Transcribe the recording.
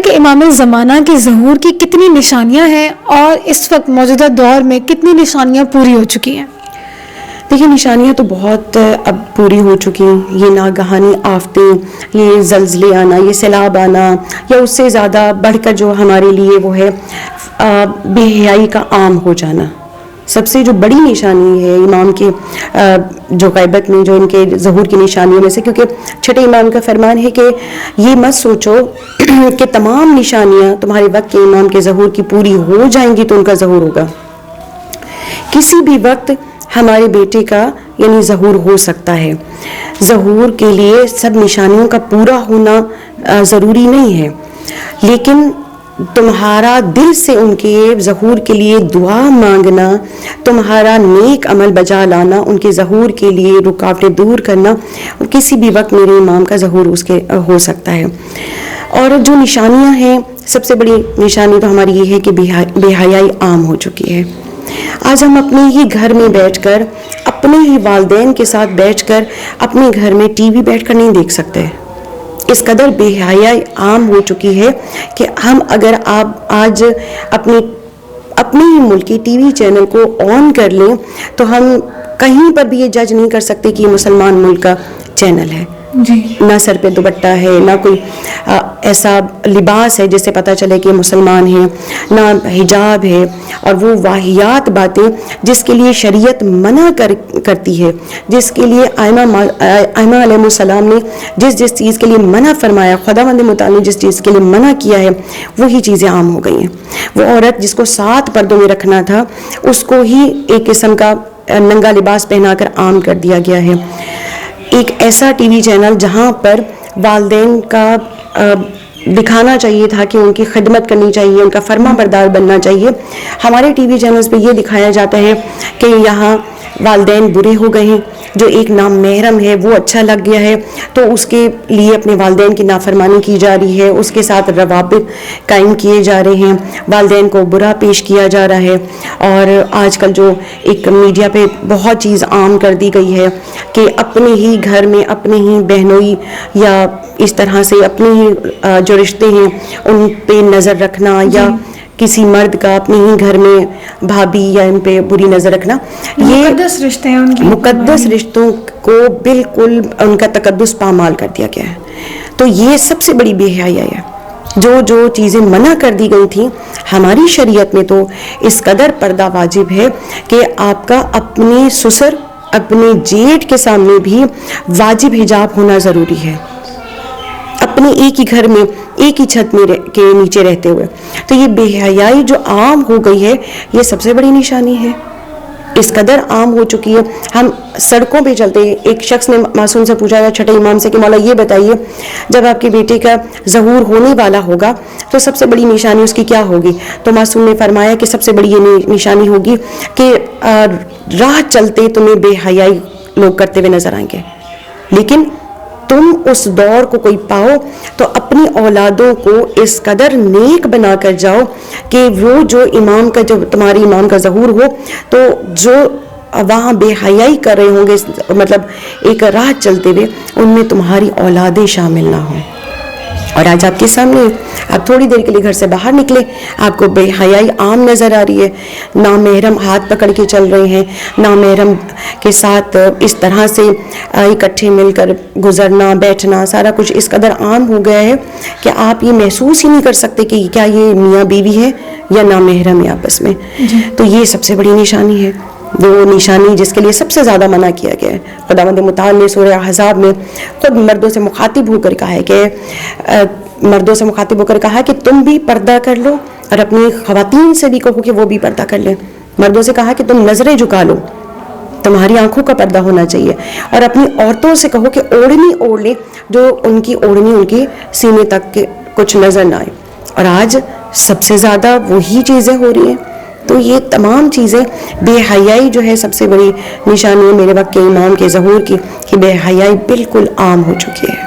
کہ امام زمانہ کے ظہور کی کتنی نشانیاں ہیں اور اس وقت موجودہ دور میں کتنی نشانیاں پوری ہو چکی ہیں؟ دیکھیے نشانیاں تو بہت اب پوری ہو چکی ہیں. یہ ناگہانی آفتیں، یہ زلزلے آنا، یہ سیلاب آنا، یا اس سے زیادہ بڑھ کر جو ہمارے لیے وہ ہے بے حیائی کا عام ہو جانا. سب سے جو بڑی نشانی ہے امام کے جو غیبت میں، جو ان کے ظہور کی نشانیوں میں سے، کیونکہ چھٹے امام کا فرمان ہے کہ یہ مت سوچو کہ تمام نشانیاں تمہارے وقت کے امام کے ظہور کی پوری ہو جائیں گی تو ان کا ظہور ہوگا. کسی بھی وقت ہمارے بیٹے کا یعنی ظہور ہو سکتا ہے. ظہور کے لیے سب نشانیوں کا پورا ہونا ضروری نہیں ہے، لیکن تمہارا دل سے ان کے ظہور کے لیے دعا مانگنا، تمہارا نیک عمل بجا لانا، ان کے ظہور کے لیے رکاوٹیں دور کرنا، کسی بھی وقت میرے امام کا ظہور اس کے ہو سکتا ہے. اور جو نشانیاں ہیں، سب سے بڑی نشانی تو ہماری یہ ہے کہ بے حیائی عام ہو چکی ہے. آج ہم اپنے ہی گھر میں بیٹھ کر، اپنے ہی والدین کے ساتھ بیٹھ کر، اپنے گھر میں ٹی وی بیٹھ کر نہیں دیکھ سکتے. اس قدر بے حیائی عام ہو چکی ہے کہ ہم اگر آپ آج اپنے ہی ملک کی ٹی وی چینل کو آن کر لیں تو ہم کہیں پر بھی یہ جج نہیں کر سکتے کہ یہ مسلمان ملک کا چینل ہے. جی. نہ سر پہ دوپٹہ ہے، نہ کوئی ایسا لباس ہے جس سے پتہ چلے کہ مسلمان ہیں، نہ حجاب ہے، اور وہ واہیات باتیں جس کے لیے شریعت منع کرتی ہے، جس کے لیے ائمہ علیہ السلام نے جس چیز کے لیے منع فرمایا، خداوند متعال نے جس چیز کے لیے منع کیا ہے، وہی چیزیں عام ہو گئی ہیں. وہ عورت جس کو 7 پردوں میں رکھنا تھا، اس کو ہی ایک قسم کا ننگا لباس پہنا کر عام کر دیا گیا ہے. ایک ایسا ٹی وی چینل جہاں پر والدین کا دکھانا چاہیے تھا کہ ان کی خدمت کرنی چاہیے، ان کا فرما بردار بننا چاہیے، ہمارے ٹی وی چینلز پہ یہ دکھایا جاتا ہے کہ یہاں والدین برے ہو گئے ہیں، جو ایک نام محرم ہے وہ اچھا لگ گیا ہے تو اس کے لیے اپنے والدین کی نافرمانی کی جا رہی ہے، اس کے ساتھ روابط قائم کیے جا رہے ہیں، والدین کو برا پیش کیا جا رہا ہے. اور آج کل جو ایک میڈیا پہ بہت چیز عام کر دی گئی ہے کہ اپنے ہی گھر میں اپنے ہی بہنوئی یا اس طرح سے اپنے ہی جو رشتے ہیں ان پہ نظر رکھنا، یا کسی مرد کا اپنے ہی گھر میں بھابھی یا ان پہ بری نظر رکھنا، یہ مقدس رشتے ہیں، ان کی مقدس رشتوں کو بالکل ان کا تقدس پامال کر دیا گیا ہے. تو یہ سب سے بڑی بے حیائی ہے. جو چیزیں منع کر دی گئی تھیں ہماری شریعت میں، تو اس قدر پردہ واجب ہے کہ آپ کا اپنے سسر، اپنے جیٹھ کے سامنے بھی واجب حجاب ہونا ضروری ہے، اپنے ایک ہی گھر میں ایک ہی چھت میں کے نیچے رہتے ہوئے. تو یہ بے حیائی جو عام ہو گئی ہے، یہ سب سے بڑی نشانی ہے. اس قدر عام ہو چکی ہے، ہم سڑکوں پہ چلتے ہیں. ایک شخص نے معصوم سے پوچھا چھٹے امام سے کہ مولا یہ بتائیے، جب آپ کے بیٹے کا ظہور ہونے والا ہوگا تو سب سے بڑی نشانی اس کی کیا ہوگی؟ تو معصوم نے فرمایا کہ سب سے بڑی یہ نشانی ہوگی کہ راہ چلتے تمہیں بے حیائی لوگ کرتے ہوئے نظر آئیں گے. لیکن تم اس دور کو کوئی پاؤ تو اپنی اولادوں کو اس قدر نیک بنا کر جاؤ کہ وہ جو امام کا، جب تمہاری امام کا ظہور ہو تو جو وہاں بے حیائی کر رہے ہوں گے، مطلب ایک راہ چلتے ہوئے، ان میں تمہاری اولادیں شامل نہ ہوں. اور آج آپ کے سامنے، آپ تھوڑی دیر کے لیے گھر سے باہر نکلے، آپ کو بے حیائی عام نظر آ رہی ہے. نامحرم ہاتھ پکڑ کے چل رہے ہیں، نامحرم کے ساتھ اس طرح سے اکٹھے مل کر گزرنا، بیٹھنا، سارا کچھ اس قدر عام ہو گیا ہے کہ آپ یہ محسوس ہی نہیں کر سکتے کہ کیا یہ میاں بیوی ہے یا نامحرم ہے آپس میں. تو یہ سب سے بڑی نشانی ہے، وہ نشانی جس کے لیے سب سے زیادہ منع کیا گیا ہے. خداوند متعال نے سورہ احزاب میں خود مردوں سے مخاطب ہو کر کہا ہے کہ تم بھی پردہ کر لو، اور اپنی خواتین سے بھی کہو کہ وہ بھی پردہ کر لیں. مردوں سے کہا کہ تم نظریں جھکا لو، تمہاری آنکھوں کا پردہ ہونا چاہیے، اور اپنی عورتوں سے کہو کہ اوڑھنی اوڑھ لیں، جو ان کی اوڑھنی ان کی سینے تک کچھ نظر نہ آئے. اور آج سب سے زیادہ وہی چیزیں ہو رہی ہیں. تو یہ تمام چیزیں، بے حیائی جو ہے سب سے بڑی نشانی ہے میرے وقت کے امام کے ظہور کی، کہ بے حیائی بالکل عام ہو چکی ہے.